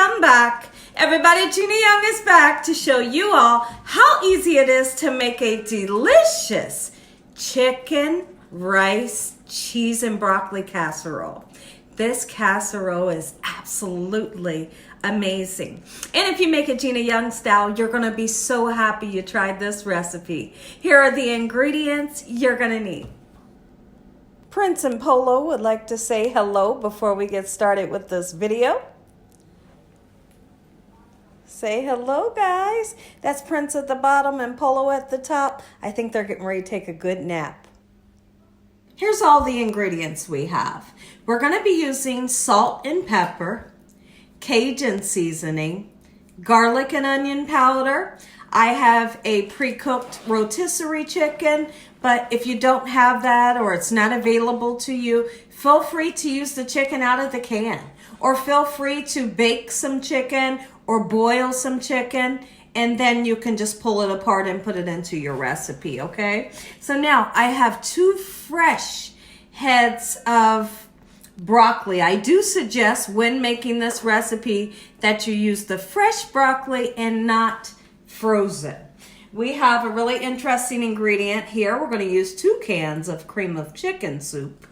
I'm back. Everybody, Gina Young is back to show you all how easy it is to make a delicious chicken, rice, cheese, and broccoli casserole. This casserole is absolutely amazing. And if you make it Gina Young style, you're going to be so happy you tried this recipe. Here are the ingredients you're going to need. Prince and Polo would like to say hello before we get started with this video. Say hello, guys. That's Prince at the bottom and Polo at the top. I think they're getting ready to take a good nap. Here's all the ingredients we have. We're going to be using salt and pepper, Cajun seasoning, garlic and onion powder. I have a pre-cooked rotisserie chicken, but if you don't have that or it's not available to you, feel free to use the chicken out of the can, or feel free to bake some chicken or boil some chicken, and then you can just pull it apart and put it into your recipe, okay? So now I have 2 fresh heads of broccoli. I do suggest when making this recipe that you use the fresh broccoli and not frozen. We have a really interesting ingredient here. We're going to use 2 cans of cream of chicken soup.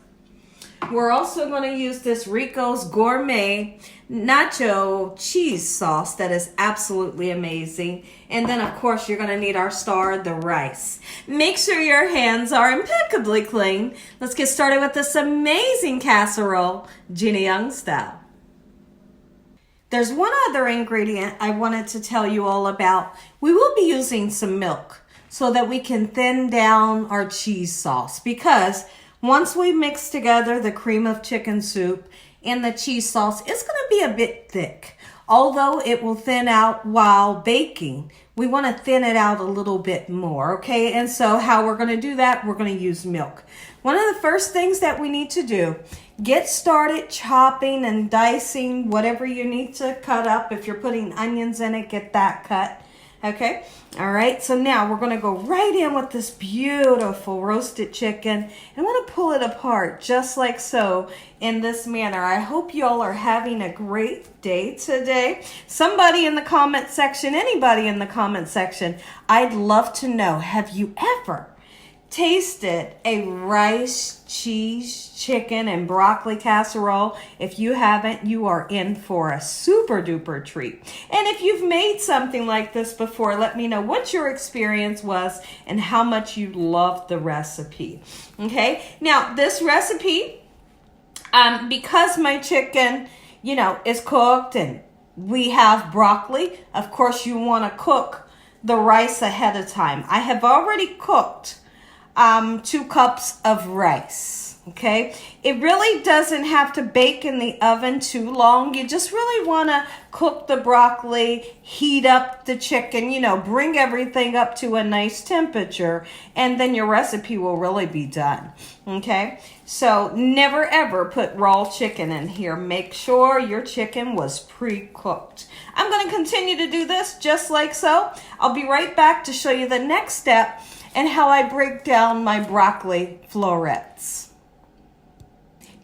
We're also going to use this Rico's Gourmet nacho cheese sauce that is absolutely amazing. And then, of course, you're going to need our star, the rice. Make sure your hands are impeccably clean. Let's get started with this amazing casserole, Gina Young style. There's one other ingredient I wanted to tell you all about. We will be using some milk so that we can thin down our cheese sauce, because once we mix together the cream of chicken soup and the cheese sauce, it's going to be a bit thick. Although it will thin out while baking, we want to thin it out a little bit more, okay? And so how we're going to do that, we're going to use milk. One of the first things that we need to do, get started chopping and dicing whatever you need to cut up. If you're putting onions in it, get that cut. Okay, all right, so now we're going to go right in with this beautiful roasted chicken. I want to pull it apart just like so in this manner. I hope y'all are having a great day today. Somebody in the comment section, anybody in the comment section, I'd love to know, have you ever tasted a rice, cheese, chicken, and broccoli casserole? If you haven't, you are in for a super duper treat. And if you've made something like this before, let me know what your experience was and how much you loved the recipe. Okay, now this recipe, because my chicken, is cooked and we have broccoli, of course you want to cook the rice ahead of time. I have already cooked 2 cups of rice. Okay, it really doesn't have to bake in the oven too long. You just really want to cook the broccoli, heat up the chicken, bring everything up to a nice temperature, and then your recipe will really be done. Okay, so never ever put raw chicken in here. Make sure your chicken was pre-cooked. I'm going to continue to do this just like so. I'll be right back to show you the next step and how I break down my broccoli florets.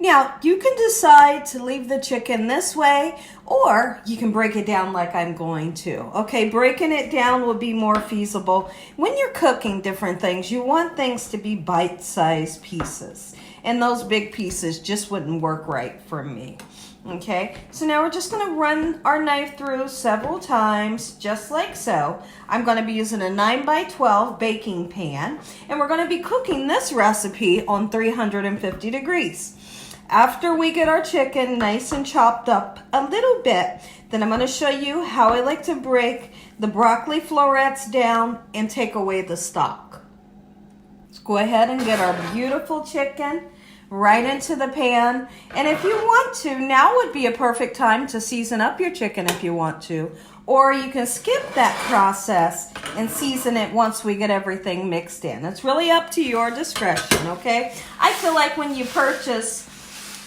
Now, you can decide to leave the chicken this way, or you can break it down like I'm going to. Okay, breaking it down will be more feasible. When you're cooking different things, you want things to be bite-sized pieces. And those big pieces just wouldn't work right for me. Okay, so now we're just going to run our knife through several times, just like so. I'm going to be using a 9x12 baking pan, and we're going to be cooking this recipe on 350 degrees. After we get our chicken nice and chopped up a little bit, then I'm going to show you how I like to break the broccoli florets down and take away the stalk. Let's go ahead and get our beautiful chicken right into the pan. And if you want to, now would be a perfect time to season up your chicken if you want to. Or you can skip that process and season it once we get everything mixed in. It's really up to your discretion, okay? I feel like when you purchase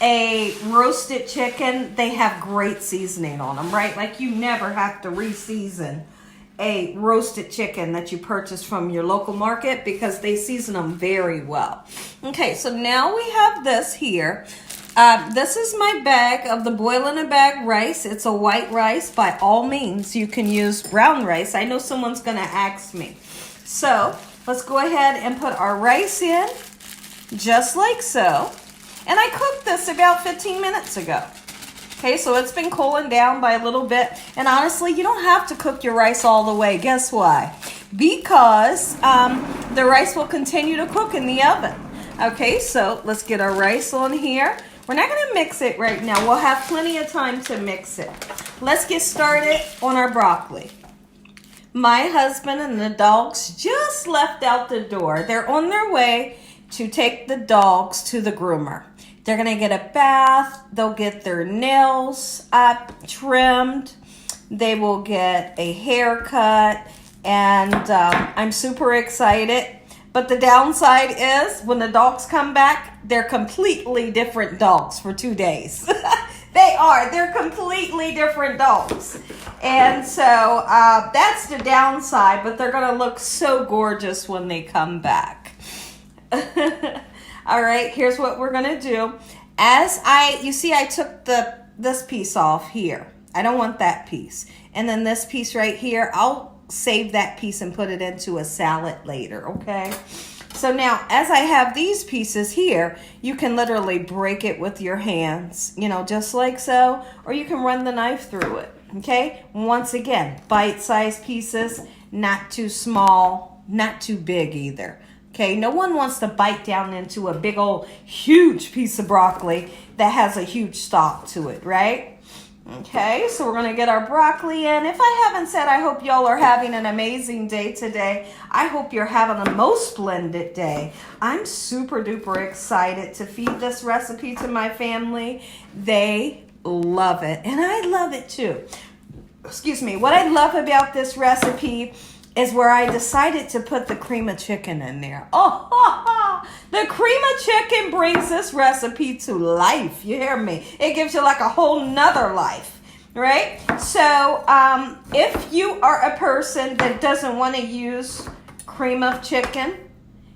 a roasted chicken, they have great seasoning on them, right? Like you never have to re-season a roasted chicken that you purchase from your local market because they season them very well. Okay, so now we have this here. This is my bag of the boil in a bag rice. It's a white rice. By all means, you can use brown rice. I know someone's going to ask me. So let's go ahead and put our rice in just like so. And I cooked this about 15 minutes ago. Okay, so it's been cooling down by a little bit. And honestly, you don't have to cook your rice all the way. Guess why? Because the rice will continue to cook in the oven. Okay, so let's get our rice on here. We're not going to mix it right now. We'll have plenty of time to mix it. Let's get started on our broccoli. My husband and the dogs just left out the door. They're on their way to take the dogs to the groomer. They're going to get a bath. They'll get their nails trimmed. They will get a haircut. And I'm super excited. But the downside is when the dogs come back, they're completely different dogs for 2 days. They're completely different dogs. And so that's the downside, but they're going to look so gorgeous when they come back. All right, here's what we're going to do. You see I took this piece off here. I don't want that piece. And then this piece right here, I'll save that piece and put it into a salad later, okay? So now, as I have these pieces here, you can literally break it with your hands, just like so, or you can run the knife through it, okay? Once again, bite-sized pieces, not too small, not too big either. Okay, no one wants to bite down into a big old huge piece of broccoli that has a huge stalk to it, right? Okay, so we're going to get our broccoli in. If I haven't said, I hope y'all are having an amazing day today. I hope you're having a most splendid day. I'm super duper excited to feed this recipe to my family. They love it, and I love it too. Excuse me. What I love about this recipe is where I decided to put the cream of chicken in there. The cream of chicken brings this recipe to life. You hear me? It gives you like a whole nother life, right? So if you are a person that doesn't want to use cream of chicken,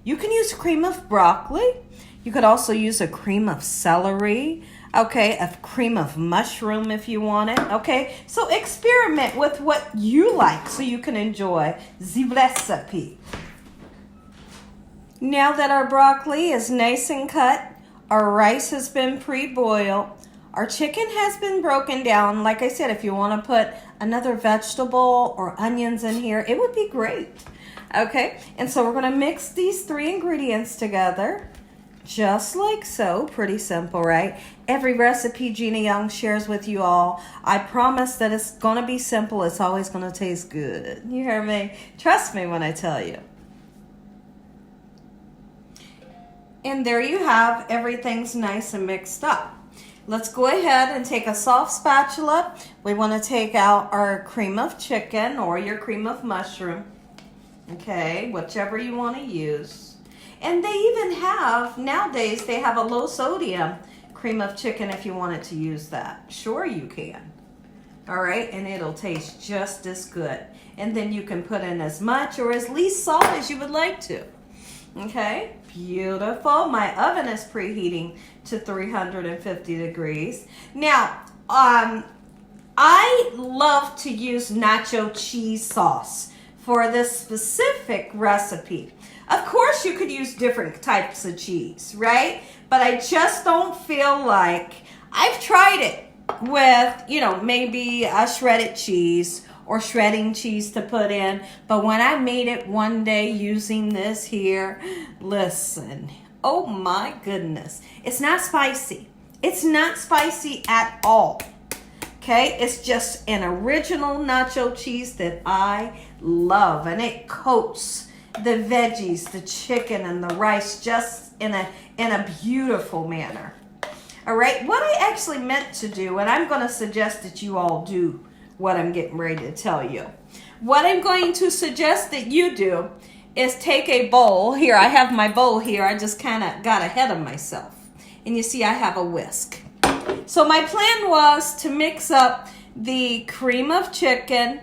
you can use cream of broccoli. You could also use a cream of celery. Okay, a cream of mushroom if you want it, okay? So experiment with what you like so you can enjoy the recipe. Now that our broccoli is nice and cut, our rice has been pre-boiled, our chicken has been broken down. Like I said, if you want to put another vegetable or onions in here, it would be great, okay? And so we're going to mix these 3 ingredients together. Just like so. Pretty simple, right? Every recipe Gina Young shares with you all, I promise that it's going to be simple. It's always going to taste good. You hear me? Trust me when I tell you. And there you have, everything's nice and mixed up. Let's go ahead and take a soft spatula. We want to take out our cream of chicken or your cream of mushroom. Okay, whichever you want to use. And they even have, nowadays, they have a low sodium cream of chicken if you wanted to use that. Sure you can. All right, and it'll taste just as good. And then you can put in as much or as least salt as you would like to. Okay, beautiful. My oven is preheating to 350 degrees. Now, I love to use nacho cheese sauce for this specific recipe. Of course, you could use different types of cheese, right? But I just don't feel like, I've tried it with, maybe a shredded cheese or shredding cheese to put in. But when I made it one day using this here, listen, oh my goodness. It's not spicy. It's not spicy at all. Okay, it's just an original nacho cheese that I love. And it coats the veggies, the chicken, and the rice just in a beautiful manner. All right, what I actually meant to do, and I'm going to suggest that you all do what I'm getting ready to tell you. What I'm going to suggest that you do is take a bowl. Here, I have my bowl here. I just kind of got ahead of myself. And you see I have a whisk. So my plan was to mix up the cream of chicken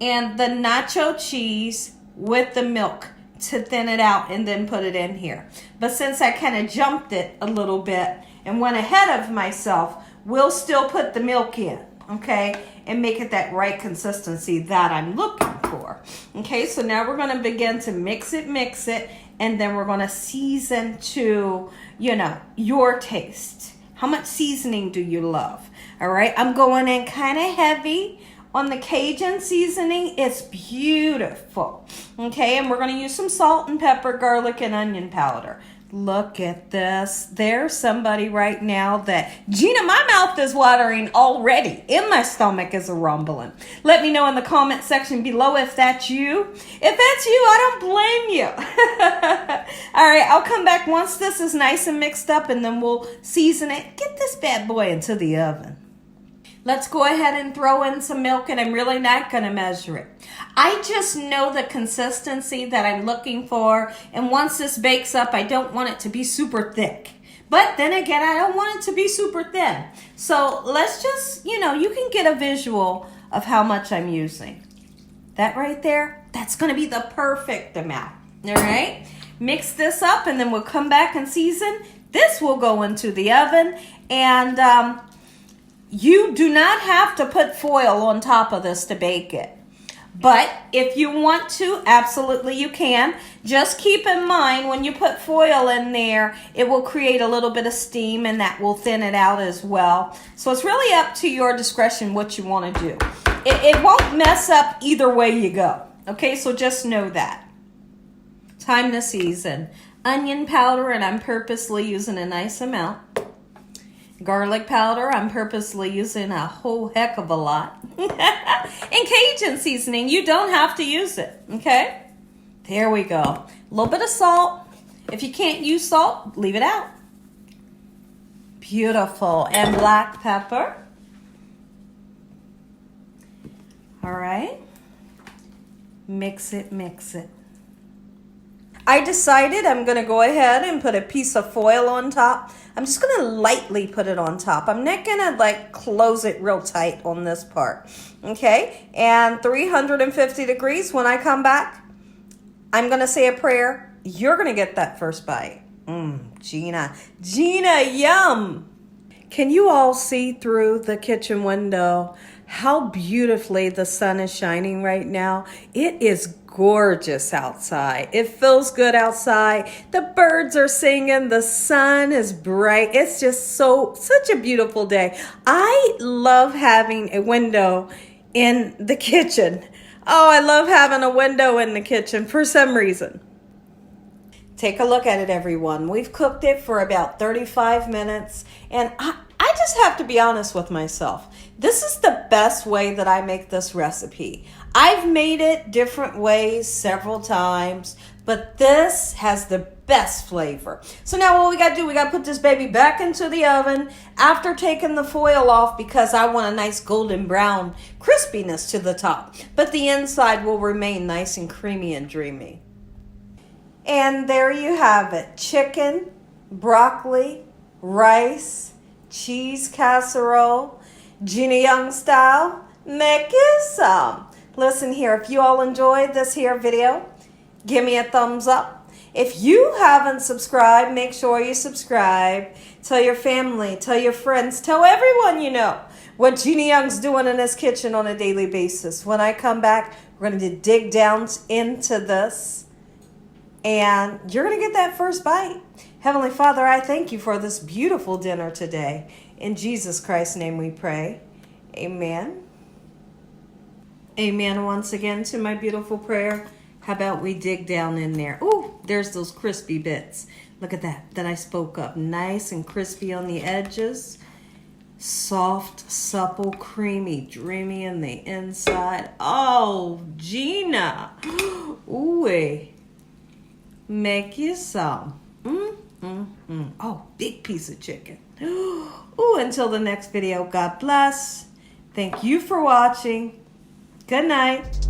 and the nacho cheese with the milk to thin it out and then put it in here. But since I kind of jumped it a little bit and went ahead of myself, we'll still put the milk in, okay, and make it that right consistency that I'm looking for. Okay, so now we're going to begin to mix it, and then we're going to season to, you know, your taste. How much seasoning do you love? All right, I'm going in kind of heavy on the Cajun seasoning. It's beautiful. Okay, and we're going to use some salt and pepper, garlic, and onion powder. Look at this. There's somebody right now that, Gina, my mouth is watering already and my stomach is a rumbling. Let me know in the comment section below if that's you. If that's you, I don't blame you. All right, I'll come back once this is nice and mixed up, and then we'll season it. Get this bad boy into the oven. Let's go ahead and throw in some milk, and I'm really not going to measure it. I just know the consistency that I'm looking for, and once this bakes up, I don't want it to be super thick. But then again, I don't want it to be super thin. So let's just, you know, you can get a visual of how much I'm using. That right there, that's going to be the perfect amount. All right? Mix this up, and then we'll come back and season. This will go into the oven, and you do not have to put foil on top of this to bake it. But if you want to, absolutely you can. Just keep in mind when you put foil in there, it will create a little bit of steam, and that will thin it out as well. So it's really up to your discretion what you want to do. It won't mess up either way you go. Okay, so just know that. Time to season. Onion powder, and I'm purposely using a nice amount. Garlic powder, I'm purposely using a whole heck of a lot. And Cajun seasoning, you don't have to use it, okay? There we go. A little bit of salt. If you can't use salt, leave it out. Beautiful. And black pepper. All right. Mix it, mix it. I decided I'm going to go ahead and put a piece of foil on top. I'm just going to lightly put it on top. I'm not going to like close it real tight on this part. Okay, and 350 degrees. When I come back, I'm going to say a prayer. You're going to get that first bite. Gina, yum. Can you all see through the kitchen window how beautifully the sun is shining right now? It is gorgeous outside. It feels good outside. The birds are singing. The sun is bright. It's just such a beautiful day. I love having a window in the kitchen. Oh, I love having a window in the kitchen for some reason. Take a look at it, everyone. We've cooked it for about 35 minutes, and I just have to be honest with myself. This is the best way that I make this recipe. I've made it different ways several times, but this has the best flavor. So now what we got to do, we got to put this baby back into the oven after taking the foil off, because I want a nice golden brown crispiness to the top, but the inside will remain nice and creamy and dreamy. And there you have it. Chicken, broccoli, rice, cheese casserole, Gina Young style. Make you some. Listen here, if you all enjoyed this here video, give me a thumbs up. If you haven't subscribed, make sure you subscribe. Tell your family, tell your friends, tell everyone you know what Gina Young's doing in this kitchen on a daily basis. When I come back, we're going to dig down into this, and you're going to get that first bite. Heavenly Father, I thank you for this beautiful dinner today. In Jesus Christ's name we pray. Amen. Amen once again to my beautiful prayer. How about we dig down in there? Ooh, there's those crispy bits. Look at that I spoke up. Nice and crispy on the edges. Soft, supple, creamy, dreamy in the inside. Oh, Gina. Ooh, make you some. Oh, big piece of chicken. Ooh, until the next video, God bless. Thank you for watching. Good night.